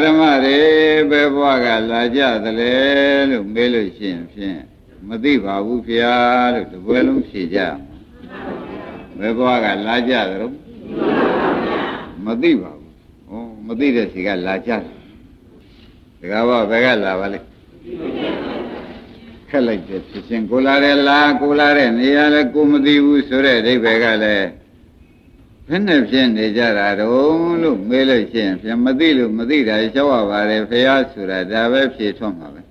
ဓမ္မတွေဘယ်ဘဝကလာကြသလဲလို့မေးလို့ရှိရင်ဖြင့်မသိပါဘူးဖေဟာလို့တပွဲလုံးဖြေကြဘယ်ဘဝကလာကြသလဲမသိပါဘူးဩမသိတဲ့စီကလာကြတယ်ဒီကဘောဘယ်ကလာပါလဲခက်လိုက်တယ်ဖြစ်ချင်းကိုလာတယ်လားကိုလာတဲ့နေရာလဲကိုမသိဘူးဆိုတဲ့အိဗယ်ကလည်းဘယ်နဲ့ဖြစ်နေကြတာတုံးလို့မေးလို့ရှိရင်ပြန်မသိလို့မသိတာရှောက်ရပါတယ်ဖះဆိုတာဒါပဲဖြေထွက်မှာပဲ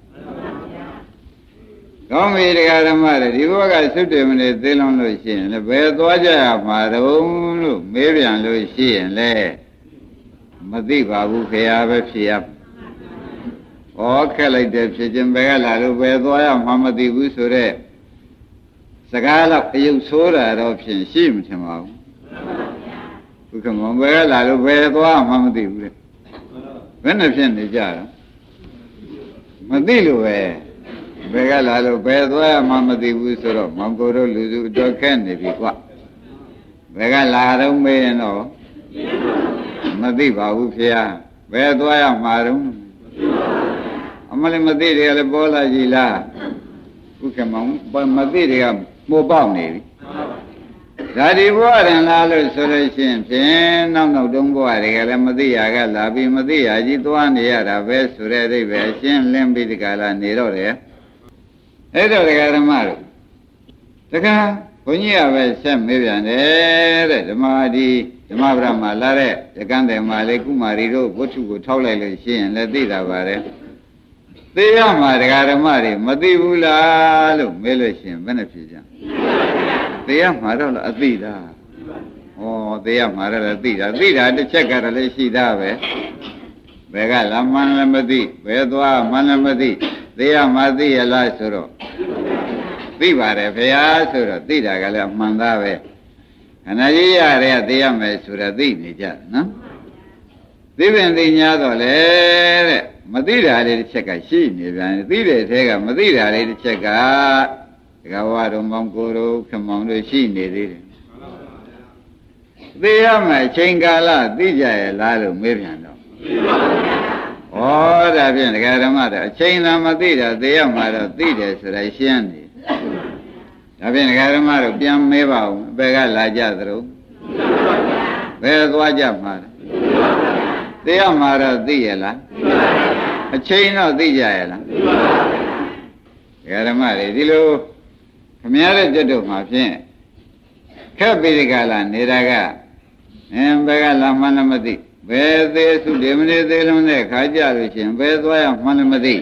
ကောင်းပြီတရားဓမ္မတွေဒီဘက်ကသုတ္တေမနေသိလုံးလို့ရှိရင်လည်းဘယ်သွားကြရမှာတုံးလို့မေးပြန်လို့ရှိရင်လည်းမသိပါဘူးဖះပဲဖြေရဩခက်လိုက်တယ်ဖြစ်ချင်းဘယ်ကလာလို့ဘယ်သွားရမှာမသိဘူးဆိုတော့စကားတော့အယုတ်ဆိုးတာတော့ဖြင့်ရှိမှထင်ပါဘူးဘုကမောဘယ်ကလာလို့ဘယ်သွားမှမသိဘူးလေဘယ်နဲ့ဖြစ်နေကြတာမသိလို့ပဲဘယ်ကလာလို့ဘယ်သွားရမှမသိဘူးဆိုတော့မောင်ကိုတို့လူစုတော့ခက်နေပြီကွဘယ်ကလာတော့မေးရင်တော့မသိပါဘူးဖေဟာဘယ်သွားရမှာတော့အမလည်းမသိတယ်လည်းပေါ်လာကြည်လားဘုကမောင်မသိတယ်ကမိုးပေါက်နေပြီဒါဒီဘဝရင်လာလို့ဆိုလို့ရှိရင်ဖြင့်နောက်တုံးဘဝတွေကလည်းမသိရကလာပြီးမသိရကြီးသွားနေရတာပဲဆိုတဲ့အိဗယ်ရှင်းလင်းပြီးဒီကလာနေတော့တယ်အဲ့တော့ဒကာဓမ္မတို့ဒကာဘုန်းကြီးကပဲဆက်မေးပြန်တယ်တဲ့ဓမ္မဒီဓမ္မဗရမလာတဲ့ရကန်းတယ်မှာလေကုမာရီတို့ဝတ္ထုကိုထောက်လိုက်လို့ရှိရင်လည်းသိတာပါတယ်သိရမှာဒကာဓမ္မတွေမသိဘူးလားလို့မေးလို့ရှိရင်ဘယ်နဲ့ဖြေကြသိရမှာတော့အသိတာဩသိရမှာတော့သိတာတစ်ချက်ကတော့လည်းရှိတာပဲဘယ်ကလာမှန်းလည်းမသိဘယ်သွားမှန်းလည်းမသိသိရမှာသိရလားဆိုတော့သိပါတယ်ဖေဟာဆိုတော့သိတာကလည်းအမှန်သားပဲခဏကြီးရတဲ့သိရမယ်ဆိုတော့သိနေကြတယ်နော်သိပင်သိ냐တော့လေတဲ့မသိတာလေးတစ်ချက်ကရှိနေပြန်သိတဲ့ထဲကမသိတာလေးတစ်ချက်ကဒကာဝါတို့မောင်ကိုတို့ခမောင်တို့ရှိနေသေးတယ်သိရမယ်အချိန်ကာလသိကြရဲ့လားလို့မေးပြန်တော့ဩဒါဖြင့်ဒကာဓမ္မတို့အချိန်သာမသိတာသိရမှာတော့သိတယ်ဆိုတာရှင်းနေဒါဖြင့်ဒကာဓမ္မတို့ပြန်မေးပါဦးဘယ်ကလာကြသလဲဘယ်သွားကြမှာလဲသိရမှာတော့သိရလားအချိန်တော့သိကြရဲ့လားဒကာဓမ္မတွေဒီလိုခမရတဲ့တက်တို့မှာဖြင့်ခက်ပြီးဒီကလာနေတာကဘယ်ကလာမှန်းလည်းမသိဘယ်သေးစုဒီမနေသေးလုံးတဲ့ခါကြလို့ရှင်ဘယ်သွားရမှန်းလည်းမသိ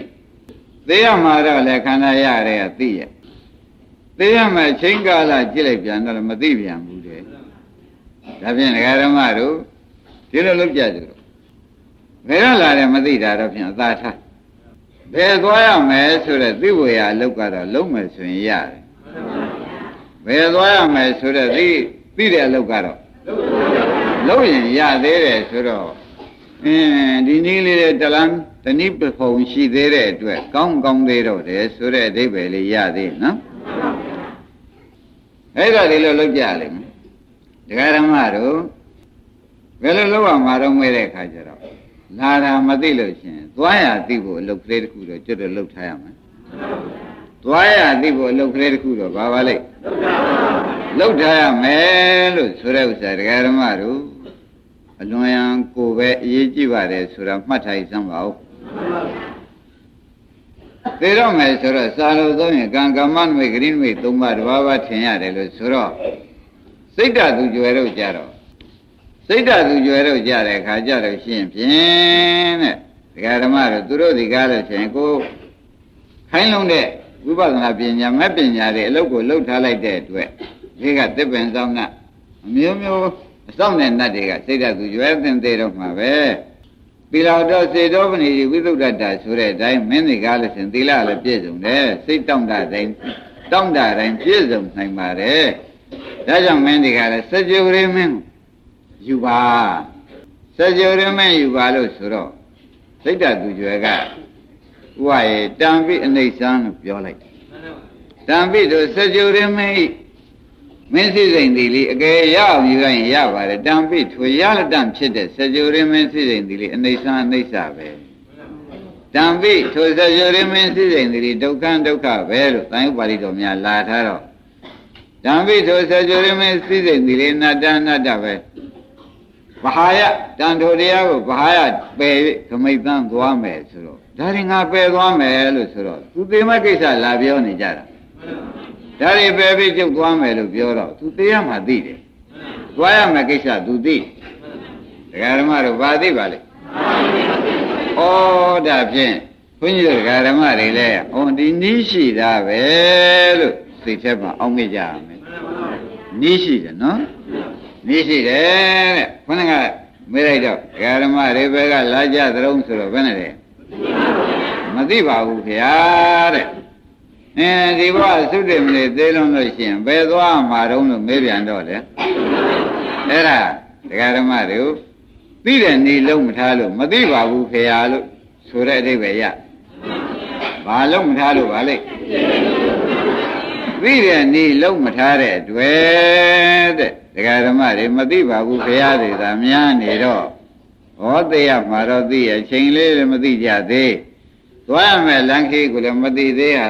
သိရမှာတော့လေခန္ဓာရတဲ့ကသိရသိရမယ်ချိန်ကာလကြည့်လိုက်ပြန်တော့လည်းမသိပြန်ဘူးတဲ့ဒါဖြင့်ဒကာဓမ္မတို့ဒီလိုလုပ်ကြကြတော့ဘယ်တော့လာတယ်မသိတာတော့ဖြင့်အသာထားဘယ်သွားရမယ်ဆိုတဲ့သိဖို့ရအလုပ်ကတော့လုံးမယ်ဆိုရင်ရတယ်ဘယ်သွားရမယ်ဆိုတဲ့သိတဲ့အလုပ်ကတော့လုံးရင်ရသေးတယ်ဆိုတော့ဒီနည်းလေးတဲ့တလန်းတနည်းပဖုံရှိသေးတဲ့အတွက်ကောင်းသေးတော့တယ်ဆိုတဲ့အဓိပ္ပာယ်လေးရသေးနော်အဲ့ဒါဒီလိုလုပ်ကြလိမ့်မယ်ဒကာဓမ္မတို့ဘယ်လိုလုပ်ရမှာတော့မေးတဲ့အခါကျတော့လာတာမသိလို့ရှင်သွားရသိဖို့အလုပ်ကလေးတစ်ခုတော့ကျွတ်တော့လုပ်ထားရမယ်သွားရသိဖို့အလုပ်ကလေးတစ်ခုတော့ဘာပါလိမ့်လုပ်ထားရမယ်လို့ဆိုတဲ့ဥစ္စာဒကာဓမ္မတို့အလွန်ရန်ကိုပဲအရေးကြီးပါတယ်ဆိုတာမှတ်ထားစမ်းပါဦးသိတော့မယ်ဆိုတော့စာလို့သုံးရင်ကံကမ္မနမိတ်ဂရိနမိတ်၃ပါးတစ်ပါးပါထင်ရတယ်လို့ဆိုတော့စိတ်ဓာတ်သူကြွယ်တော့ကြတော့စိတ်ဓာတ်သူကြွယ်တော့ကြတဲ့အခါကြတော့ရှင်းဖြင့်တဲ့ဒကာဓမ္မတို့သူတို့ဒီကားလို့ရှင်ကိုခိုင်းလုံးတဲ့ဝိပဿနာပညာမဲ့ပညာတွေအလုပ်ကိုလုပ်ထားလိုက်တဲ့အတွက်ဒီကသစ်ပင်ဆောင်နာအမျိုးမျိုးအဆောင်တဲ့နတ်တွေကစိတ်ဓာတ်သူကြွယ်သင်သေးတော့မှာပဲသီလတော်စေတောပဏိဝိသုဒ္ဓတာဆိုတဲ့အတိုင်းမင်းဒီကားလို့ရှင်သီလလည်းပြည့်စုံတယ်စိတ်တောင့်တတိုင်းပြည့်စုံနိုင်ပါတယ်ဒါကြောင့်မင်းဒီကားလည်းစကြဝဠာမင်းယူပါစကြဝဠာမင်းယူပါလို့ဆိုတော့စိတ်ဓာတ်သူကြွယ်ကဥပယေတံပိအနိစ္စံလို့ပြောလိုက်တံပိတို့စကြဝဠာမင်း မင်းစိစိန်ဒီလေးအကယ်ရအောင်ယူရင်ရပါတယ်တံပိထွေရလတံဖြစ်တဲ့စကြဝဠာမင်းစိစိန်ဒီလေးအနိစ္စအနိစ္စပဲတံပိထိုစကြဝဠာမင်းစိစိန်ဒီလေးဒုက္ခဒုက္ခပဲလို့သံယုပါဠိတော်များလာထားတော့တံပိထိုစကြဝဠာမင်းစိစိန်ဒီလေးအနတ္တအနတ္တပဲဘာဟာယတန်ထိုတရားကိုဘာဟာယပယ်၍ခမိတ်သန်းသွားမယ်ဆိုတော့ဒါရင်ငါပယ်သွားမယ်လို့ဆိုတော့သူသေမကိစ္စလာပြောနေကြတာဒါတွေပယ်ပြီးကျုပ်သွားမယ်လို့ပြောတော့သူသေရမှသိတယ်သွားရမယ်ကိစ္စသူသိဒကာဓမ္မတို့ဘာသိပါလဲဩဒါဖြင့်ဘုန်းကြီးတို့ဒကာဓမ္မတွေလည်းဟောဒီနည်းရှိတာပဲလို့စိတ်ထဲမှာအောက်မေ့ကြရမယ်နည်းရှိတယ်နော်နည်းရှိတယ်တဲ့ခொနကမေးလိုက်တော့ဒကာဓမ္မတွေဘက်ကလာကြသလုံးဆိုတော့ဘယ်နဲ့လဲမသိပါဘူးခင်ဗျာတဲ့ဒီဘဝသုတ္တမလေးသေးလုံးလို့ရှိရင်ဘယ်သွားမှာတုံးလို့မေးပြန်တော့လေအဲ့ဒါဒကာဓမ္မတွေကိုသိတဲ့နေလုံးမထားလို့မသိပါဘူးခင်ဗျာလို့ဆိုတဲ့အဓိပ္ပာယ်ရဘာလုံးမထားလို့ပါလိမ့်သိတဲ့နေလုံးမထားတဲ့တွေ့တဲ့ဒကာဓမ္မတွေမသိပါဘူးခင်ဗျာတွေသာများနေတော့ဟောသိရမှာတော့သိရချိန်လေးလည်းမသိကြသေးသွားရမယ်လမ်းခေးကိုလည်းမသိသေးဟာ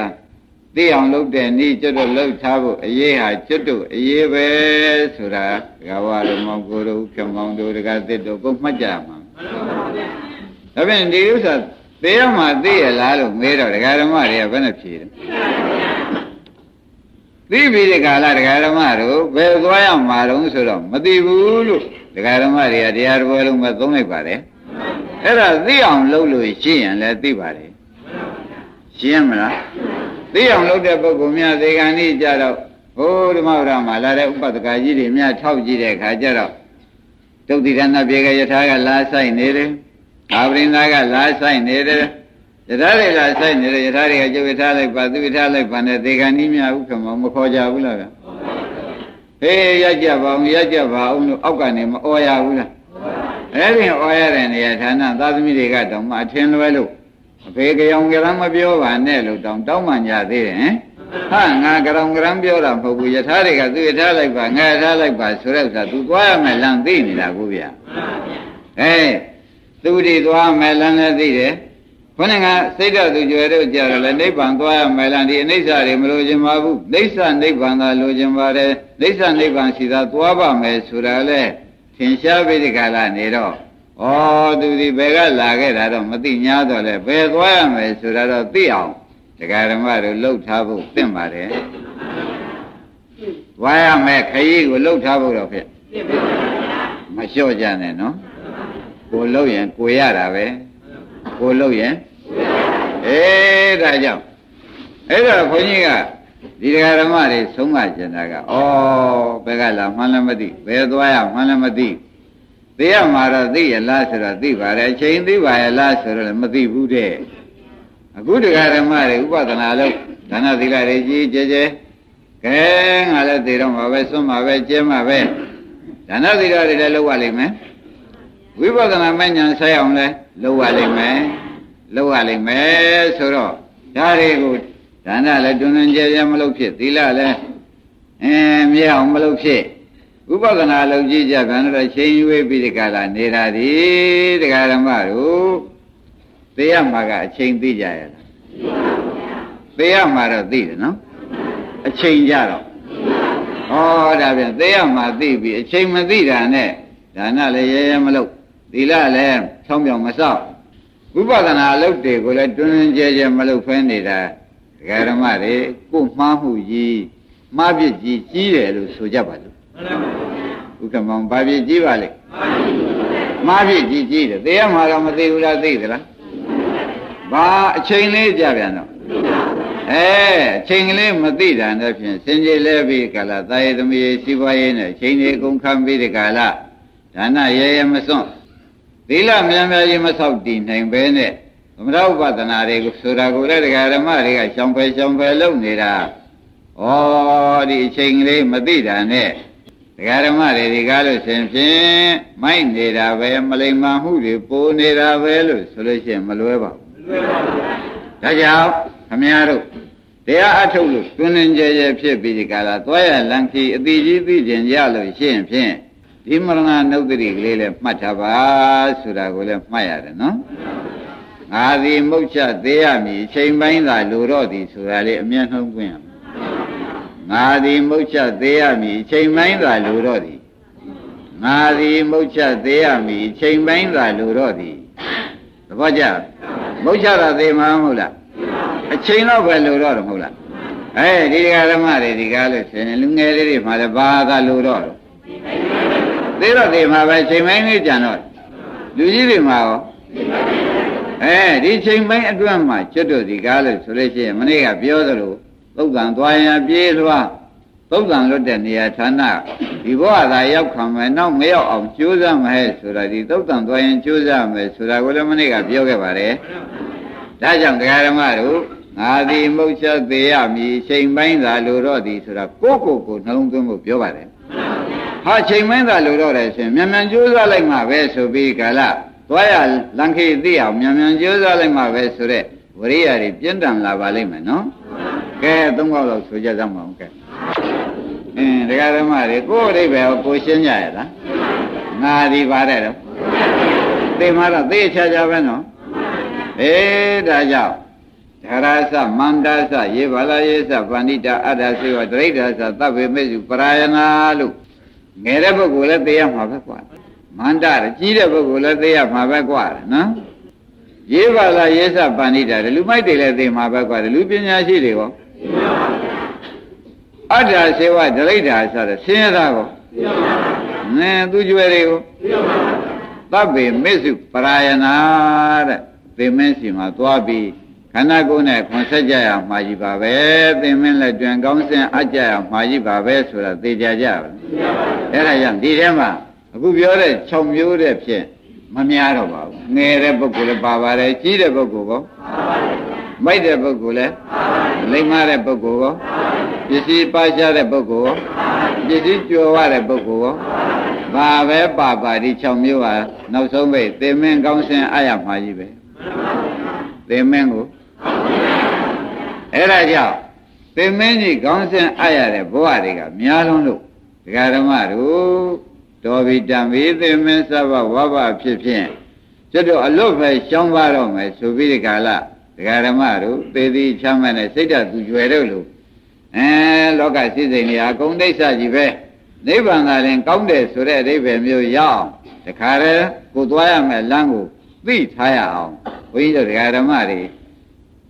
သိအောင်လုပ်တဲ့ဤကျွတ်တို့လှုပ်ထားဖို့အရေးဟာကျွတ်တို့အရေးပဲဆိုတာဒကာဝါတို့မောင်ကိုတို့ဖြောင်းမောင်တို့ဒကာသစ်တို့ကိုမှတ်ကြမှာဒါဖြင့်ဒီဥစ္စာသိရမှာသိရလားလို့မေးတော့ဒကာဓမ္မတွေကဘယ်နဲ့ဖြေတယ်သိပြီဒီကာလဒကာဓမ္မတို့ဘယ်သွားရမှာတုံးဆိုတော့မသိဘူးလို့ဒကာဓမ္မတွေကတရားတော်လုံးပဲသုံးလိုက်ပါတယ်အဲ့ဒါသိအောင်လုပ်လို့ရှိရင်လည်းသိပါတယ်ရှင်းမလားသိအောင်လုပ်တဲ့ပုဂ္ဂိုလ်များသေကံဤကြတော့ဟိုဓမ္မဝရမှာလာတဲ့ဥပဒကကြီးတွေများထောက်ကြည့်တဲ့အခါကျတော့တုတ်တိရဏပြေကယထာကလာဆိုင်နေတယ်အာပရိန္ဒာကလာဆိုင်နေတယ်ယထာတွေလာဆိုင်နေတယ်ယထာတွေကကျုပ်ယထာလိုက်ပါသူယထာလိုက်ပါနဲ့သေကံဤများဥက္ကမမခေါ်ကြဘူးလားဗျဟေးရကြပါအောင်ရကြပါအောင်လို့အောက်ကနေမအော်ရဘူးလားအဲ့ဒီအော်ရတဲ့နေရာဌာနသာသမီတွေကတောင်မှအထင်လွဲလို့အဖေကြောင်ကြရမ်းမပြောပါနဲ့လို့တောင်းမှကြသေးတယ်ဟင်ဟာငါကြောင်ကြရမ်းပြောတာမဟုတ်ဘူးယထာတွေကသူယထာလိုက်ပါငါယထာလိုက်ပါဆိုတဲ့ဥစ္စာသူသွားရမယ်လမ်းသိနေတာကိုဗျာသူဒီသွားမယ်လမ်းလည်းသိတယ်ခொနကစိတ်ဓာတ်သူကြွယ်တော့ကြတယ်လေနိဗ္ဗာန်သွားရမယ်လမ်းဒီအနိစ္စတွေမလိုချင်ပါဘူးနိစ္စနိဗ္ဗာန်သာလိုချင်ပါတယ်နိစ္စနိဗ္ဗာန်ရှိသာသွားပါမယ်ဆိုတာလေသင်ရှားပြီးဒီကလာနေတော့ဩသူဒီဘယ်ကလာခဲ့တာတော့မသိညာတော့လေဘယ်သွားရမယ်ဆိုတာတော့သိအောင်ဒကာဓမ္မတို့လှုပ်ထားဖို့သင့်ပါတယ်သွားရမယ်ခရီးကိုလှုပ်ထားဖို့တော့ဖြစ်မလျှော့ကြနဲ့နော်ကိုလှုပ်ရင်ကိုရတာပဲကိုလှုပ်ရင်ဒါကြောင့်အဲ့တော့ခွန်ကြီးကဒီဒကာဓမ္မတွေဆုံးမကျင်တာကဩဘယ်ကလာမှန်းလည်းမသိဘယ်သွားရမှန်းလည်းမသိသိရမှာတော့သိရလားဆိုတော့သိပါတယ်အချိန်သိပါရဲ့လားဆိုတော့လည်းမသိဘူးတဲ့အခုဒကာဓမ္မတွေဥပဒနာလို့ဒါနသီလတွေကြီးကျယ်ကျယ်ကဲငါလည်းသိတော့မှာပဲစွန့်မှာပဲကျဲမှာပဲဒါနသီလတွေလည်းလုပ်ရလိမ့်မယ်ဝိပဿနာမဉ္ဇဉ်ဆက်အောင်လဲလုပ်ရလိမ့်မယ်ဆိုတော့ဒါတွေကိုဒါနလည်းတွင်တွင်ကျယ်ကျယ်မလုပ်ဖြစ်သီလလည်းမြဲအောင်မလုပ်ဖြစ်ဥပဒနာလုပ်ကြည့်ကြပြန်တော့ချိန်ရွေးပြီးဒီကလာနေတာဒီဒကာဓမ္မတို့သိရမှာကအချိန်သိကြရလားသိရမှာတော့သိတယ်နော်အချိန်ကြတော့ဒါပြန်သိရမှာသိပြီအချိန်မသိတာနဲ့ဒါနလည်းရဲရဲမလုပ်သီလလည်းဖြောင်းပြောင်မစောက်ဝိပဿနာအလုပ်တွေကိုလည်းတွင်တွင်ကျယ်ကျယ်မလုပ်ဖဲနေတာဒကာဓမ္မတွေကိုမှားမှုကြီးမှားပြစ်ကြီးကြီးတယ်လို့ဆိုကြပါလို့ဥက္ကမောင်ဘာပြစ်ကြီးပါလဲမှားပြစ်ကြီးကြီးတယ်သိရမှာတော့မသိဘူးလားသိသလားဘာအချိန်လေးကြပြန်တော့အချိန်ကလေးမသိတာနဲ့ဖြင့်စင်ကြယ်လဲပြီးကာလသာယသမီးစီးပွားရေးနဲ့ချိန်တွေကုန်ခံပြီးဒီကာလဒါနရဲရဲမစွန့်သီလမြန်မြန်ကြီးမဆောက်တည်နိုင်ပဲနဲ့သမထဥပဒနာတွေကိုဆိုတာကိုလည်းဒကာဓမ္မတွေကရှောင်ဖယ်လုပ်နေတာဒီအချိန်ကလေးမသိတာနဲ့ဒကာဓမ္မတွေကားလို့ရှင်ဖြင့်မိုက်နေတာပဲမလိမ္မာမှုတွေပိုနေတာပဲလို့ဆိုလို့ရှိရင်မလွဲပါဘူးဒါကြောင့်ခမည်းတော် တရားအထုတ်လို့တွင်တွင်ကြဲကြဲဖြစ်ပြီးဒီကလာသွားရလန်ခီအတိကြီးသိကျင်ကြလို့ရှိရင်ဖြင့်ဒီမရဏနုဒ္ဒတိကလေးလည်းမှတ်ထားပါဆိုတာကိုလည်းမှတ်ရတယ်နော်ငါသည်မုတ်ချသေးရမည်အချိန်ပိုင်းသာလိုတော့သည်ဆိုတာလေးအမျက်နှုံးပွင့်ရမယ်ငါသည်မုတ်ချသေးရမည်အချိန်ပိုင်းသာလိုတော့သည်ငါသည်မုတ်ချသေးရမည်အချိန်ပိုင်းသာလိုတော့သည်သဘောကျမုတ်ချတာသေးမှာမဟုတ်လားအချိန်တော့ပဲလိုတော့တယ်မဟုတ်လားအဲဒီဓမ္မတွေဒီကားလို့ဆိုရင်လူငယ်လေးတွေမှလည်းဘာသာလိုတော့သေးတော့သေးမှာပဲချိန်ပိုင်းလေးကြံတော့လူကြီးတွေမှာရောဒီချိန်ပိုင်းအတွင်းမှာကျွတ်တို့ဒီကားလို့ဆိုလို့ရှိရင်မနေ့ကပြောသလိုသုတ်တန်သွားရင်ပြေးလွှားသုတ်တန်လွတ်တဲ့နေရာဌာနဒီဘဝသာရောက်ခံမယ်နောက်မရောက်အောင်ကြိုးစားမယ်ဆိုတာဒီသုတ်တန်သွားရင်ကြိုးစားမယ်ဆိုတာကိုလည်းမနေ့ကပြောခဲ့ပါတယ်ဒါကြောင့်တရားဓမ္မတို့ငါသည်မုတ်ချက်သေးရမည်ချိန်ပိုင်းသာလိုတော့သည်ဆိုတာကိုနှလုံးသွင်းဖို့ပြောပါတယ်ဟာချိန်ပိုင်းသာလိုတော့တယ်ဆိုရင်မြန်မြန်ကြိုးစားလိုက်မှပဲဆိုပြီးကာလသွားရလန်ခေသိအောင်မြန်မြန်ကြိုးစားလိုက်မှပဲဆိုတဲ့ဝရိယတွေပြင်းထန်လာပါလိမ့်မယ်နော်ကဲသုံးခေါက်လောက်ဆိုကြစမ်းပါဦးကဲတရားဓမ္မတွေကိုယ်အိဗယ်ကိုရှင်းကြရလားငါဒီပါတယ်တော့သိမှတော့သိချာချာပဲနော်ဒါကြောင့်ဓရသမန္တသယေဘာလယေသဗန္တိတာအတ္တစေဝတရိဋ္ဌာသသဗ္ဗေမေစုပရာယနာလို့ငယ်တဲ့ပုဂ္ဂိုလ်လည်းသိရမှာပဲကွာမန္တကြီးတဲ့ပုဂ္ဂိုလ်လည်းသိရမှာပဲကွာနော်ယေဘာလယေသဗန္တိတာလူမိုက်တွေလည်းသိမှာပဲကွာလူပညာရှိတွေရောအတ္တစေဝတရိဋ္ဌာဆိုတဲ့ဆင်းရဲသားကိုသူကျွယ်တွေကိုသဗ္ဗေမေစုပရာယနာတဲ့သေမင်းစီမှာသွားပြီးခန္ဓာကိုယ်နဲ့ခွန်ဆက်ကြရမှာကြီးပါပဲသင်မင်းလက်တွင်ကောင်းစင်အကြရမှာကြီးပါပဲဆိုတာသိကြကြပါအဲ့ဒါကြောင့်ဒီထဲမှာအခုပြောတဲ့6မျိုးတဲ့ဖြင့်မများတော့ပါဘူးငယ်တဲ့ပုဂ္ဂိုလ်လည်းပါပါတယ်ကြီးတဲ့ပုဂ္ဂိုလ်ကောမိုက်တဲ့ပုဂ္ဂိုလ်လည်းလိမ္မာတဲ့ပုဂ္ဂိုလ်ကောပစ္စည်းပါရှားတဲ့ပုဂ္ဂိုလ်ပစ္စည်းကြွယ်ဝတဲ့ပုဂ္ဂိုလ်ကောဘာပဲပါဒီ6မျိုးဟာနောက်ဆုံးပဲသင်မင်းကောင်းစင်အရမှာကြီးပဲသင်မင်းကိုအဲ့ဒါကြောင့်သင်မင်းကြီးကောင်းစင်အပ်ရတဲ့ဘဝတွေကများလုံးလို့ဒကာဓမ္မတို့တော်ပြီတံပြီသင်မင်းစဘဝဘဖြစ်ဖြင့်ကျွတ်တော့အလွတ်ပဲရှောင်းပါတော့မယ်ဆိုပြီးဒီကလာဒကာဓမ္မတို့သေသည်ချမ်းမဲ့နဲ့စိတ်ဓာတ်သူကျွယ်တို့လို့လောကစည်းစိမ်တွေအကုန်ဒိဋ္ဌကြီးပဲနိဗ္ဗာန်သာရင်ကောင်းတယ်ဆိုတဲ့အဓိပ္ပာယ်မျိုးရအောင်တခါတည်းကိုသွားရမယ်လမ်းကိုသိထားရအောင်ဘုန်းကြီးတို့ဒကာဓမ္မတွေ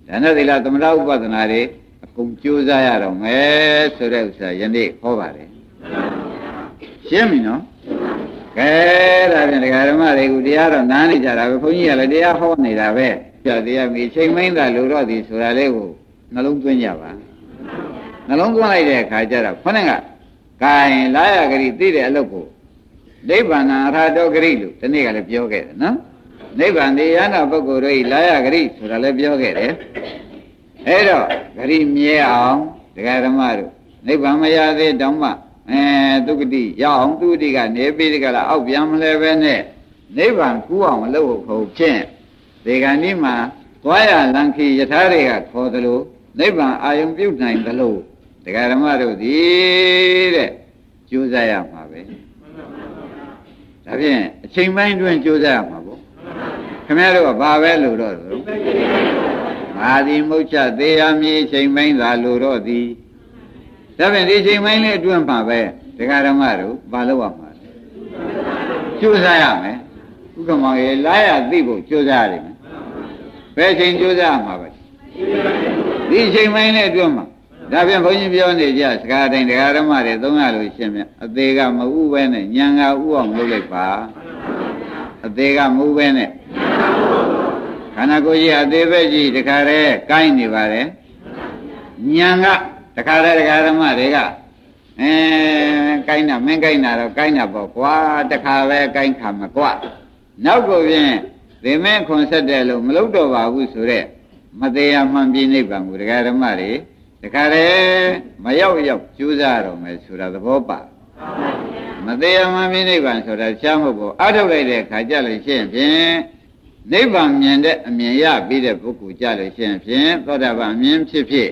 ဒါနသီလသမထဥပဒနာတွေအကုန်ကြိုးစားရတော့မယ်ဆိုတဲ့ဥစ္စာယနေ့ဟောပါတယ်ရှင်းပြီနော်ကဲဒါဖြင့်ဒကာဓမ္မတွေကတရားတော့နားနေကြတာပဲဘုန်းကြီးကလည်းတရားဟောနေတာပဲပြတရားမိချိန်မင်းသာလိုတော့သည်ဆိုတာလေးကိုနှလုံးသွင်းကြပါနှလုံးသွင်းလိုက်တဲ့အခါကျတော့ခொနဲ့ကဂိုင်လာရဂရိသိတဲ့အလုပ်ကိုနိဗ္ဗာန်အထာတောဂရိလို့ဒီနေ့ကလည်းပြောခဲ့တယ်နော်နိဗ္ဗာန်တရားနာပုဂ္ဂိုလ်တို့ဤလာရဂရိဆိုတာလည်းပြောခဲ့တယ်အဲ့တော့ဂရိမြဲအောင်ဒကာဓမ္မတို့နိဗ္ဗာန်မရသေးတောင်မှဒုက္ခတိရအောင်သူတိကနေပြီးဒီကလာအောက်ပြန်မလဲပဲနဲ့နိဗ္ဗာန်ကူးအောင်မလုပ်ဖို့ဖြင့်ဒီကနေ့မှာသွားရလန်ခီယထာတွေကခေါ်သလိုနိဗ္ဗာန်အာယုံပြုတ်နိုင်သလိုဒကာဓမ္မတို့ဒီတဲ့ကြိုးစားရမှာပဲဒါဖြင့်အချိန်ပိုင်းတွင်ကြိုးစားရမှာပေါ့ခင်ဗျားတို့ကဘာပဲလို့တော့ငါသည်မုတ်ချသေးရမည်ချိန်ပိုင်းသာလို့တော့သည်ဒါဖြင့်ဒီချိန်ပိုင်းလေးအတွင်းမှာပဲဒကာဓမ္မတို့ဘာလို့ရမှာလဲကြိုးစားရမယ်ဥက္ကမောင်ရေလာရသိဖို့ကြိုးစားရမယ်ဘယ်ချိန်ကြိုးစားမှာပဲဒီချိန်ပိုင်းလေးအတွင်းမှာဒါဖြင့်ဘုန်းကြီးပြောနေကြစကားတိုင်းဒကာဓမ္မတွေသုံးရလို့ရှင်းပြန်အသေးကမဥပဲနဲ့ဉာဏ်ကဥအောင်လုပ်လိုက်ပါအသေးကမဥပဲနဲ့ခန္ဓာကိုယ်ကြီးအသေးပဲကြီးတခါတည်းကိုင်းနေပါတယ်ဉာဏ်ကတခါတည်းဒကာဓမ္မတွေကကိုင်းတာမင်းကိုင်းတာတော့ကိုင်းတာပေါ့ကွာတခါပဲကိုင်းခါမကွာနောက်ကိုဖြင့်သင်မဲခွန်ဆက်တယ်လို့မလုပ်တော့ပါဘူးဆိုတော့မသေးမှန်ပြိနိဗ္ဗာန်ကိုဒကာဓမ္မတွေတခါတည်းမရောက်ကြိုးစားတော့မယ်ဆိုတာသဘောပါမသေးမှန်ပြိနိဗ္ဗာန်ဆိုတာရှားမဟုတ်ဘူးအထုတ်လိုက်တဲ့ခါကြလို့ရှိရင်ဖြင့်နိဗ္ဗာန်မြင်တဲ့အမြင်ရပြီးတဲ့ပုဂ္ဂိုလ်ကြလို့ရှိရင်ဖြင့်သောတာပန်အမြင်ဖြစ်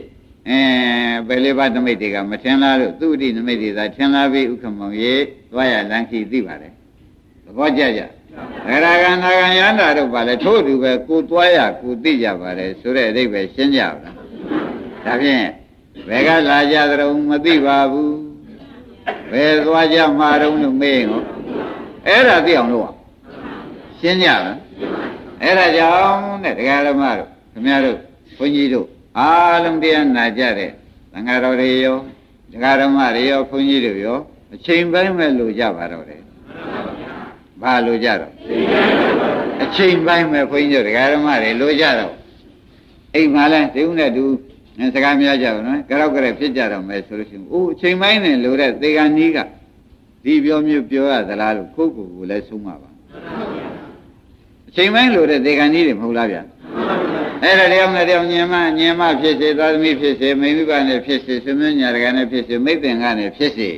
ဘယ်လေးပါးနမိတ်တွေကမထင်လားလို့သူ့အတိနမိတ်တွေသာထင်လားပြီးဥက္ကမောင်ရေသွားရလမ်းခီသိပါတယ်သဘောကျကြအရာကနာဂံယန္တာတို့ပါလေထို့တူပဲကိုသွားရကိုသိကြပါတယ်ဆိုတဲ့အဓိပ္ပာယ်ရှင်းကြပါလားဒါဖြင့်ဘယ်ကလာကြသရုံမသိပါဘူးဘယ်သွားကြမှာတုံးလို့မေးရောအဲ့ဒါသိအောင်လို့ရှင်းကြလားအဲ့ဒါကြောင့်တဲ့တရားဓမ္မတို့ခင်ဗျားတို့ဘုန်းကြီးတို့အားလုံးတရားနာကြတဲ့သံဃာတော်တွေရောတရားဓမ္မတွေရောဘုန်းကြီးတို့ရောအချိန်ပိုင်းမဲ့လို့ကြပါတော့တယ်ဘာလို့ကြတော့အချိန်ပိုင်းမဲ့ဘုန်းကြီးတို့တရားဓမ္မတွေလို့ကြတော့အိမ်မှာလဲဒီဦးနဲ့တူစကားများကြပါနော်ကြောက်ကြရဖြစ်ကြတော့မယ်ဆိုလို့ရှိရင်အိုးအချိန်ပိုင်းနဲ့လို့တဲ့သေကံနီးကဒီပြောမျိုးပြောရသလားလို့ကိုယ့်ကိုယ်ကိုလည်းဆုံးမှာပါအချိန်ပိုင်းလို့တဲ့သေကံနီးတွေမဟုတ်လားဗျာအဲ့ဒါတယောက်နဲ့တယောက်ညင်မဖြစ်စေသာသမီဖြစ်စေမိမိဘနဲ့ဖြစ်စေဆွေမျိုးညာတကနဲ့ဖြစ်စေမိတ်သင်္ကနဲ့ဖြစ်စေ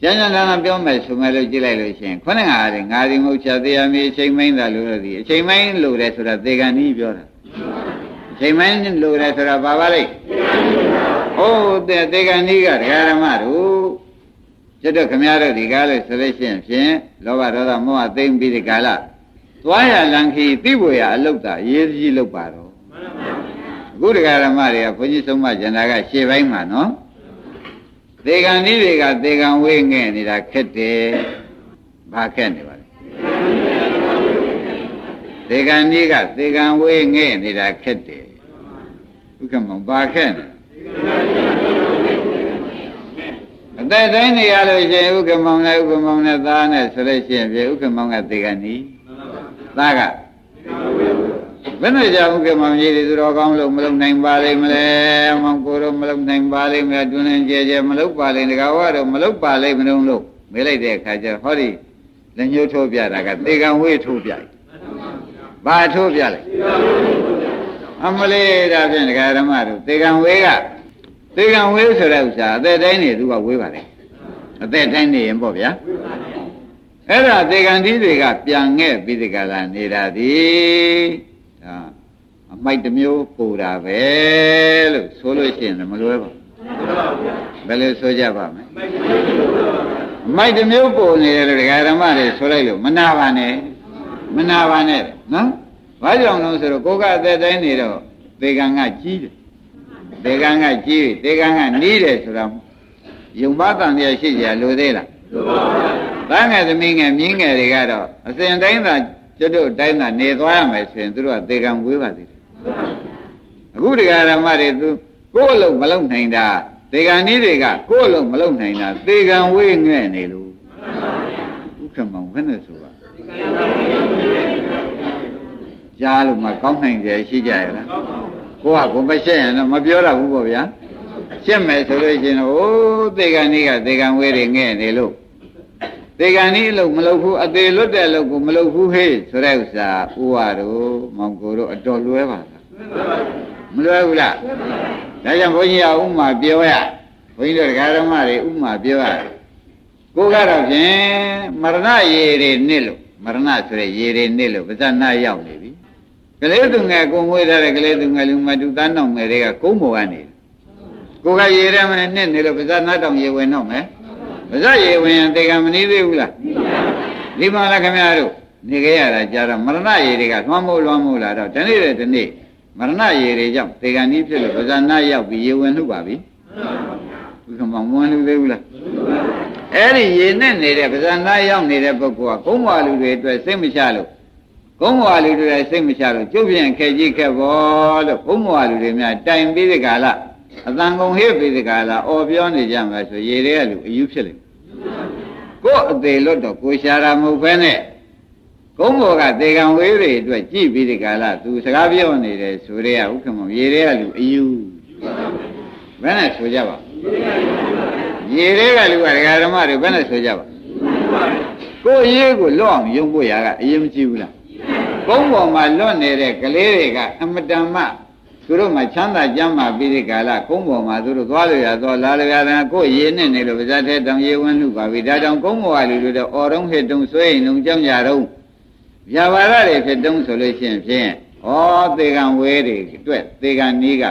ကျန်ကျန်သာပြောမယ်ဆိုမယ်လို့ကြည့်လိုက်လို့ရှိရင်ခொနဲ့ငါဒီမဟုတ်ချသေးရမီအချိန်ပိုင်းသာလို့ဒီအချိန်ပိုင်းလို့တဲ့ဆိုတာသေကံနီးပြောတာအချိန်ပိုင်းလို့တဲ့ဆိုတာဘာပါလိမ့်ဟုတ်တဲ့သေကံနီးကတရားဓမ္မတို့ကျွတ်တော့ခမရတို့ဒီကားလို့ဆိုလို့ရှိရင်ဖြင့်လောဘဒေါသမောဟသိမ့်ပြီးဒီကာလသွားရလံခီသိဖို့ရအလုတ်တာရေးကြီးလုတ်ပါတော့အခုတရားဓမ္မတွေကဘုန်းကြီးဆုံးမကျန်တာကရှေ့ပိုင်းမှာနော်သေကံဤတွေကသေကံဝေးငဲ့နေတာခက်တယ်ဘာခက်နေပါလဲသေကံဤကသေကံဝေးငဲ့နေတာခက်တယ်ဥက္ကမောဘာခက်နေအသက်တိုင်းနေရလို့ရှိရင်ဥက္ကမောင်နဲ့သားနဲ့ဆိုလို့ရှိရင်ပြေဥက္ကမောင်ကသေကံဤသားကဘယ်နဲ့ကြောင့်ဥက္ကမောင်ကြီးတွေသူတော်ကောင်းလို့မလုံနိုင်ပါလိမ့်မလဲမောင်ကိုတော့မလုံနိုင်ပါလိမ့်မလဲတွင်တွင်ကြဲကြဲမလုံပါလိမ့်တကားတော့မလုံပါလိမ့်မလို့မေးလိုက်တဲ့အခါကျဟောဒီလက်ညှိုးထိုးပြတာကသေကံဝေးထိုးပြလိုက်ဘာထိုးပြလိုက်အမလေးဒါဖြင့်ဒကာဓမ္မတို့သေကံဝေးဆိုတဲ့ဥစ္စာအသက်တိုင်းနေသူကဝေးပါလေအသက်တိုင်းနေရင်ပေါ့ဗျာအဲ့ဒါသေကံသီးတွေကပြန်ငဲ့ပြီးဒီကလာနေတာဒီဒါအမိုက်တစ်မျိုးပူတာပဲလို့ဆိုလို့ရှိရင်မလွယ်ပါဘူးဘယ်လိုဆိုကြပါမလဲအမိုက်တစ်မျိုးပူနေတယ်လို့ဒကာဓမ္မတွေဆိုလိုက်လို့မနာပါနဲ့နော်ဘာကြောင့်လဲဆိုတော့ကိုကအသက်တိုင်းနေတော့သေကံကကြီးတယ်သေကံကနီးတယ်ဆိုတော့ယုံပါတန်တရားရှိကြလို့သေးလားသားငယ်သမီးငယ်မြင်းငယ်တွေကတော့အစဉ်တိုင်းသာကျွတ်တို့တိုင်းသာနေသွားရမယ်ဆိုရင်သူတို့ကသေကံဝေးပါသေးတယ်အခုတရားဓမ္မတွေသူကိုယ့်အလုပ်မလုပ်နိုင်တာသေကံနည်းတွေကကိုယ့်အလုပ်မလုပ်နိုင်တာသေကံဝေးငဲ့နေလို့ဥက္ကမောင်ဘယ်နဲ့ဆိုပါကြားလို့မှကောင်းနိုင်တယ်ရှိကြရလားကိုကမရှက်ရင်တော့မပြောတတ်ဘူးပေါ့ဗျာရှက်မယ်ဆိုလို့ရှိရင်ဟိုသေကံနည်းကသေကံဝေးတွေငဲ့နေလို့သေကံဤအလုပ်မလုပ်ဘူးအသေးလွတ်တဲ့အလုပ်ကိုမလုပ်ဘူးဟေးဆိုတဲ့ဥစ္စာဥဝါတို့မောင်ကိုတို့အတော်လွဲပါလားမလွဲဘူးလားဒါကြောင့်ဘုန်းကြီးကဥမာပြောရဘုန်းကြီးတို့ဒကာဓမ္မတွေဥမာပြောရကိုကတော့ဖြင့်မရဏရေတွေနစ်လို့မရဏဆိုတဲ့ရေတွေနစ်လို့ပါဇနာရောက်နေပြီကလေးသူငယ်ကိုမွေးထားတဲ့ကလေးသူငယ်လူမတူတန်းတော်ငယ်တွေကကုန်းပေါ်ကနေကိုကရေထဲမှာနစ်နေလို့ပါဇနာတောင်ရေဝင်တော့မယ်ပါဇရေဝင်သေကံမနည်းသေးဘူးလားဒီမှာလည်းခင်ဗျားတို့နေကြရတာကြာတော့မရဏရေတွေကလွှမ်းမိုးလာတော့ဒီနေ့မရဏရေတွေကြောင့်သေကံနည်းဖြစ်လို့ပါဇနာရောက်ပြီးရေဝင်နှုတ်ပါပြီဘုရားမောင်မွန်းလူသေးဘူးလားအဲ့ဒီရေနဲ့နေတဲ့ပါဇနာရောက်နေတဲ့ပုဂ္ဂိုလ်ကကုန်းဝါလူတွေအတွက်စိတ်မချလို့ကျုပ်ပြန်ခက်ကြီးခက်ပေါ်လို့ကုန်းဝါလူတွေများတိုင်ပြီးဒီကလာအတန်ကုန်ဟိပြီးဒီကလာအော်ပြောနေကြမှာဆိုရေတွေကလူအယူဖြစ်လိမ့်ကိုယ်အသေးလွတ်တော့ကိုရှာတာမဟုတ်ဘဲနဲ့ကုန်းဘောကသေကံဝေးတွေအတွက်ကြည့်ပြီးဒီကလာသူစကားပြောနေတယ်ဆိုရဲဥက္ကမောရေတွေကလူအယူဘယ်နဲ့ဆိုကြပါရေတွေကလူကဒကာဓမ္မတွေဘယ်နဲ့ဆိုကြပါကိုယ်ရေးကိုလွတ်အောင်ယုံဖို့ရာကအရင်မကြည့်ဘူးလားကုန်းပေါ်မှာလွတ်နေတဲ့ကလေးတွေကအမတန်မှသူတို့မှချမ်းသာကြမ်းမာပြီးဒီကာလကုန်းပေါ်မှာသူတို့သွားလို့ရသွားလာလို့ရတယ်ကိုယ်ရေနဲ့နေလို့ပါဇက်တဲ့တောင်ရေဝန်းလူပါပြီဒါကြောင့်ကုန်းပေါ်ကလူတွေတော့အော်တုံးဟစ်တုံးဆွေးရင်လုံးကြောင်းကြတော့ဗျာပါရတွေဖြစ်တုံးဆိုလို့ရှိရင်ဖြင့်ဩသေကံဝဲတွေအတွက်သေကံနီးက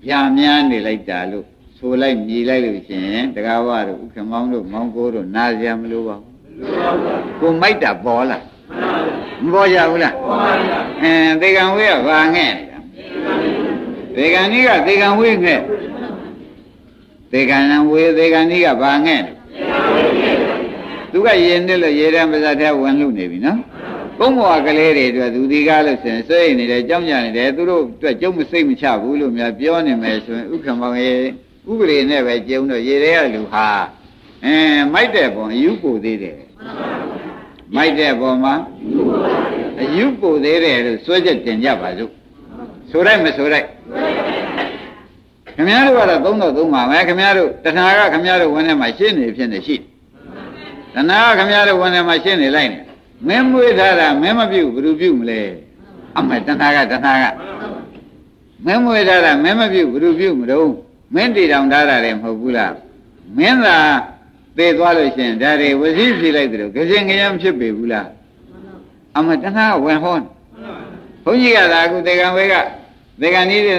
ဗျာများနေလိုက်တာလို့ဆိုလိုက်မြည်လိုက်လို့ရှိရင်တကားဝတို့ဥက္ကမောင်းတို့မောင်းကိုတို့နာစရာမလိုပါဘူးကိုမိုက်တာပေါ်လားမပေါ်ကြဘူးလားသေကံဝေးကဘာငဲ့နေတာသေကံကြီးကသေကံဝေးငဲ့သေကံဝေးသေကံကြီးကဘာငဲ့သူကရင်နဲ့လို့ရေတံပါဇတ်ထဲဝင်လို့နေပြီနော်ကုန်းဘောကလေးတွေအတွက်သူဒီကားလို့ဆိုရင်စိတ်နေတယ်ကြောက်ကြနေတယ်သူတို့အတွက်ကျုံမစိတ်မချဘူးလို့များပြောနေမယ်ဆိုရင်ဥက္ကမောင်ရေဥပဒေနဲ့ပဲကျုံတော့ရေထဲကလူဟာမိုက်တဲ့ပုံအယူပို့သေးတယ်မိုက်တဲ့ပုံမှာအယူပို့သေးတယ်လို့စွဲချက်တင်ကြပါစို့ဆိုလိုက်မဆိုလိုက်ခင်ဗျားတို့ကတော့သုံးပါမယ်ခင်ဗျားတို့တဏှာကခင်ဗျားတို့ဝင်ထဲမှာရှင်းနေဖြစ်နေရှိတဏှာကခင်ဗျားတို့ဝင်ထဲမှာရှင်းနေလိုက်နေမင်းမွေးထားတာမင်းမပြုတ်ဘယ်လိုပြုတ်မလဲအမေတဏှာကမင်းမွေးထားတာမင်းမပြုတ်ဘယ်လိုပြုတ်မလို့မင်းတည်တောင်ထားတာလည်းမဟုတ်ဘူးလားမင်းသာသေသွားလို့ရှင်ဒါတွေဝစီဖြေလိုက်တယ်လို့ကြင်ကြရမဖြစ်ပေဘူးလားအမေတဏှာကဝင်ဟောဘုန်းကြီးကသာအခုသေကံဝေးကသေကံနည်းတွေ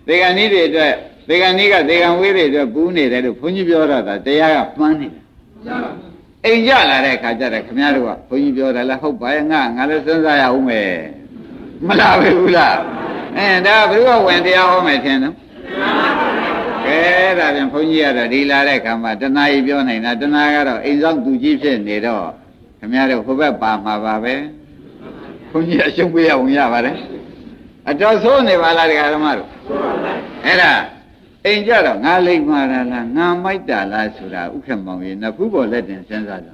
သေကံနည်းတွေအတွက်သေကံနည်းကသေကံဝေးတွေအတွက်ပူးနေတယ်လို့ဘုန်းကြီးပြောတော့တာတရားကပန်းနေတာအိမ်ကြလာတဲ့ခါကျတော့ခင်ဗျားတို့ကဘုန်းကြီးပြောတယ်လားဟုတ်ပါရဲ့ငါလည်းစဉ်းစားရအောင်မယ်မလားပဲဘူးလားဒါဘယ်လိုဝင်တရားဟောမယ်ထင်နော်ကဲဒါပြန်ဘုန်းကြီးကတော့ဒီလာတဲ့ခါမှာတဏှာကြီးပြောနေတာတဏှာကတော့အိမ်ဆောင်သူကြီးဖြစ်နေတော့ခင်ဗျားတို့ဟိုဘက်ပါမှာပါပဲဘုန်းကြီးအရှုံးပေးရအောင်ရပါတယ်အတော်ဆိုးနေပါလားတရားဓမ္မတို့အဲ့ဒါအိမ်ကြတော့ငါလိမ့်မာတာလားငါမိုက်တာလားဆိုတာဥက္ကမောင်ရင်နဖူးပေါ်လက်တင်စဉ်းစားကြ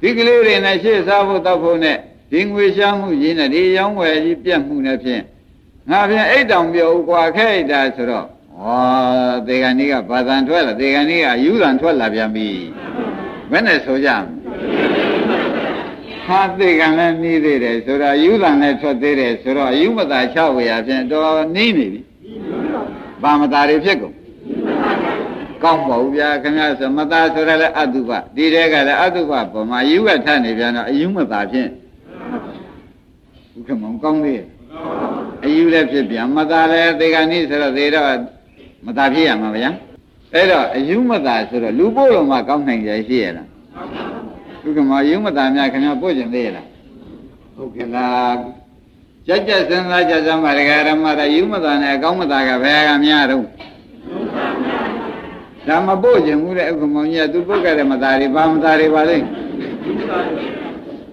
ဒီကလေးတွေနဲ့ရှေ့စားဖို့တောက်ဖို့နဲ့ဒီငွေရှားမှုကြီးနဲ့ဒီရောင်းဝယ်ကြီးပြတ်မှုနဲ့ဖြင့်ငါဖြင့်အိတ်တောင်ပြောဦးကွာခဲ့တာဆိုတော့သေကံကြီးကဘာသာထွက်လာသေကံကြီးကအယူတန်ထွက်လာပြန်ပြီဘယ်နဲ့ဆိုကြဟာသေကံလည်းနှီးသေးတယ်ဆိုတော့ယူတန်လည်းထွက်သေးတယ်ဆိုတော့အယူမသာချဝေရဖြင့်တော်နှီးနေပြီဘာမသားတွေဖြစ်ကုန်ကောင်းပါဘူးဗျာခင်ဗျားဆိုမသားဆိုရလဲအတုပဒီတဲကလည်းအတုပပုံမှာအယူကထနေပြန်တော့အယူမသားဖြင့်ဘုခမောင်ကောင်းသေးရဲ့အယူလည်းဖြစ်ပြန်မသားလည်းသေကံနည်းဆိုတော့သေတော့မသားဖြစ်ရမှာဗျာအဲ့တော့အယူမသားဆိုတော့လူပို့တော်မှာကောင်းနိုင်ကြရှိရလားဘုခမောင်အယူမသားများခင်ဗျားပို့ကျင်သေးရလားဟုတ်ကဲ့လားကြက်ကြက်စဉ်းစားကြစမ်းပါဒကာရမတာယူမသားနဲ့အကောင်းမသားကဘယ်ကများတော့ဒါမပို့ခြင်းဘူးတဲ့ဥက္ကမောင်ကြီးကသူပုတ်ကြတဲ့မသားတွေဘာမသားတွေပါလိမ့်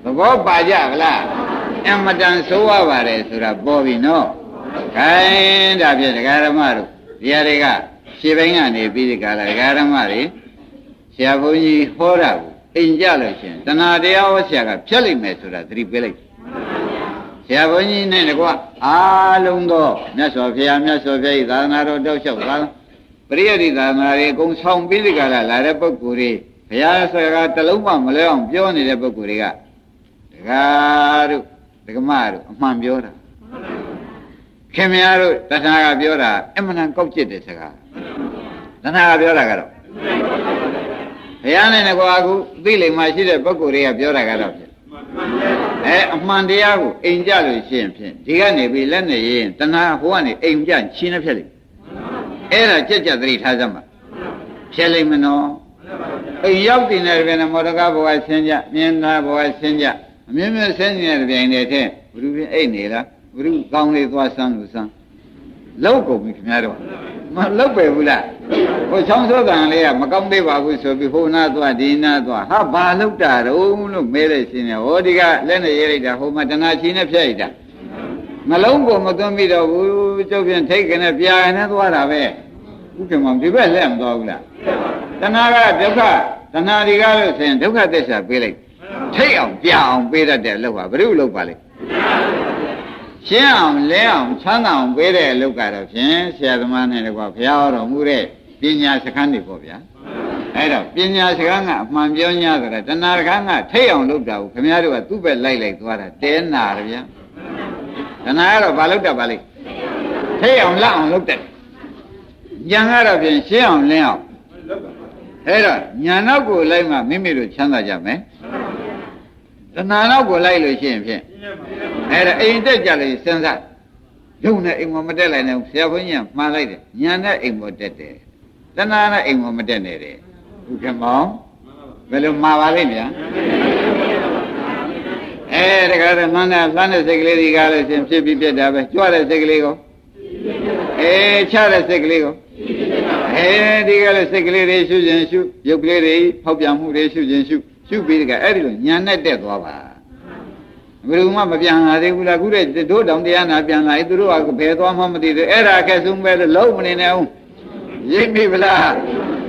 သဘောပါကြဗလားအမတန်ဆိုးရပါတယ်ဆိုတာပေါ်ပြီနော်ခိုင်းဒါဖြင့်ဒကာရမတို့ဒီဟာတွေကရှေ့ပိုင်းကနေပြီးဒီကလာဒကာရမတွေဆရာဘုန်းကြီးဟောတာကိုအိမ်ကြလို့ရှင်တဏှာတရားဟောဆရာကဖြတ်လိုက်မယ်ဆိုတာသတိပေးလိုက်ဆရာဘုန်းကြီးနဲ့တကွအားလုံးသောမြတ်စွာဘုရားမြတ်စွာဘုရားသာသနာတော်တောက်လျှောက်သာပရိယတိသာသနာတွေအကုန်ဆောင်ပြီးဒီကလာလာတဲ့ပုဂ္ဂိုလ်တွေဘုရားဆရာကတလုံးမှမလဲအောင်ပြောနေတဲ့ပုဂ္ဂိုလ်တွေကဒကာတို့ဒကမတို့အမှန်ပြောတာခင်ဗျားတို့တဏှာကပြောတာအမှန်တန်ကောက်ကျစ်တဲ့စကားတဏှာကပြောတာကတော့ဘုရားနဲ့ကွာအခုသိလိမ္မာရှိတဲ့ပုဂ္ဂိုလ်တွေကပြောတာကတော့အမှန်တရားကိုအိမ်ကြလို့ရှိရင်ဖြင့်ဒီကနေပြီးလက်နဲ့ရင်တဏှာဟိုကနေအိမ်ကြချင်းနဲ့ဖြတ်လိုက်အဲ့ဒါကြက်ကြက်သတိထားစမ်းပါဖြတ်လိုက်မနော်အိမ်ရောက်တင်တဲ့ပြန်မော်ဒကာဘဝဆင်းကြမြင်သာဘဝဆင်းကြအမြင်မြင်ဆင်းနေတဲ့ပြန်တဲ့ထဲဘုရားအိတ်နေလားဘုရားကောင်းလေးသွားဆန်းလို့ဆန်းလောက်ကုန်ပြီခင်ဗျားတို့မလောက်ပဲဘူးလားဟိုချောင်းစောတန်လေးကမကောင်းသေးပါဘူးဆိုပြီးဟိုနာသွားဒီနာသွားဟာဘာလောက်တာတော့လို့မဲတဲ့ရှင်နေဟောဒီကလက်နဲ့ရေးလိုက်တာဟိုမှာတဏှာချီနဲ့ဖြတ်လိုက်တာနှလုံးကိုမသွင်းပြီးတော့ဘူးကျုပ်ပြန်ထိတ်ကနေပြာနဲ့သွားတာပဲဥက္ကမောင်ဒီဘက်လက်မသွားဘူးလားတဏှာကဒုက္ခတဏှာဒီကားလို့ဆိုရင်ဒုက္ခသစ္စာပေးလိုက်ထိတ်အောင်ပြအောင်ပေးတတ်တဲ့လောက်ပါဘယ်လိုလုပ်ပါလဲရှင်းအောင်လဲအောင်ချမ်းသာအောင်ပေးတဲ့အလုပ်ကတော့ဖြင့်ဆရာသမားနဲ့တကွာဘုရားဟောတော်မူတဲ့ပညာစခန်းတွေပေါ့ဗျာအဲ့တော့ပညာစခန်းကအမှန်ပြော냐ဆိုတော့တဏှာစခန်းကထိတ်အောင်လုပ်တာကိုခင်ဗျားတို့ကသူ့ဘက်လိုက်သွားတာတဲနာတယ်ဗျာတဏှာကတော့ဘာလုပ်တတ်ပါလိမ့်ထိတ်အောင်လက်အောင်လုပ်တတ်ဉာဏ်ကတော့ဖြင့်ရှင်းအောင်လင်းအောင်အဲ့တော့ဉာဏ်နောက်ကိုလိုက်မှမိမိတို့ချမ်းသာကြမယ်တဏှာနောက်ကိုလိုက်လို့ရှိရင်ဖြင့်အဲ့ဒါအိမ်တက်ကြလို့စဉ်းစား ယုံနဲ့အိမ်မတက်လိုက်နဲ့ဆရာဘုန်းကြီးကမှားလိုက်တယ်ညာနဲ့အိမ်မတက်တယ်တဏှာနဲ့အိမ်မတက်နဲ့တဲ့ဥက္ကမောင်ဘယ်လိုမှားပါလိမ့်ဗျာတခါတော့မှန်းတဲ့လှမ်းတဲ့စိတ်ကလေးဒီကားလို့ရှင်ဖြစ်ပြီးပြတ်တာပဲကြွတဲ့စိတ်ကလေးကိုချတဲ့စိတ်ကလေးကိုဒီကလည်းစိတ်ကလေးတွေရှုခြင်းရှုရုပ်ကလေးတွေဖောက်ပြန်မှုတွေရှုခြင်းရှုပြီးတကအဲ့ဒီလိုညာနဲ့တက်သွားပါဘယ်သူမှမပြန်လာသေးဘူးလားခုတဲ့တို့တောင်တရားနာပြန်လာသူတို့ကဘယ်သွားမှမသိသေးအဲ့ဒါအခက်ဆုံးပဲလို့လုံးမနေနဲ့ဦးရိပ်မိဗလား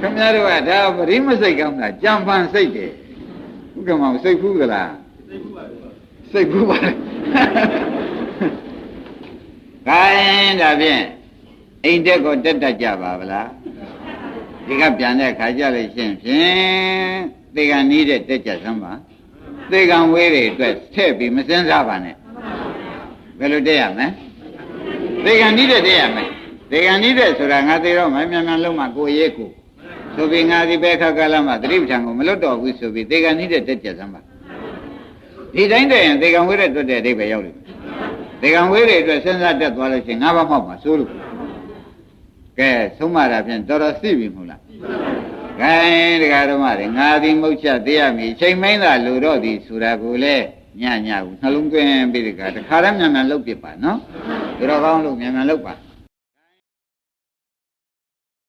ခင်ဗျားတို့ကဒါပရိမစိတ်ကောင်းတာကြံပန်စိတ်တယ်ဥက္ကမောင်စိတ်ဖူးကလားစိတ်ဖူးပါလေခိုင်းဒါဖြင့်အိမ်တက်ကိုတက်တတ်ကြပါဗလားဒီကပြန်တဲ့ခါကြလို့ရှင်းဖြင့်သေကံနီးတဲ့တက်ကြစမ်းပါသေကံဝေးတွေအတွက်ထည့်ပြီးမစင်းစားပါနဲ့ဘယ်လိုတက်ရမလဲသေကံနီးတဲ့တက်ရမယ်သေကံနီးတဲ့ဆိုတာငါသေတော့မှမြန်မြန်လုံးမှကိုရေးကိုဆိုပြီးငါဒီဘက်ခါကလာမှသတိပဋ္ဌာန်ကိုမလွတ်တော့ဘူးဆိုပြီးသေကံနီးတဲ့တက်ကြစမ်းပါဒီတိုင်းတည်းရင်သေကံဝေးတဲ့တွတ်တဲ့အဓိပ္ပာယ်ရောက်တယ်သေကံဝေးတွေအတွက်စဉ်းစားတက်သွားလို့ရှိရင်ငါးပါးမှောက်မှာစိုးလို့ကဲဆုံးမတာဖြင့်တော်တော်သိပြီမဟုတ်လားကဲတရားဓမ္မတွေငါသည်မုတ်ချတရားမီချိန်မင်းသာလူတော့သည်ဆိုတာကိုလေညဘူးနှလုံးသွင်းပြီးတခါတည်းမြန်မြန်လုပ်ပြပါနော်ဒါတော့ကောင်းလို့မြန်မြန်လုပ်ပါ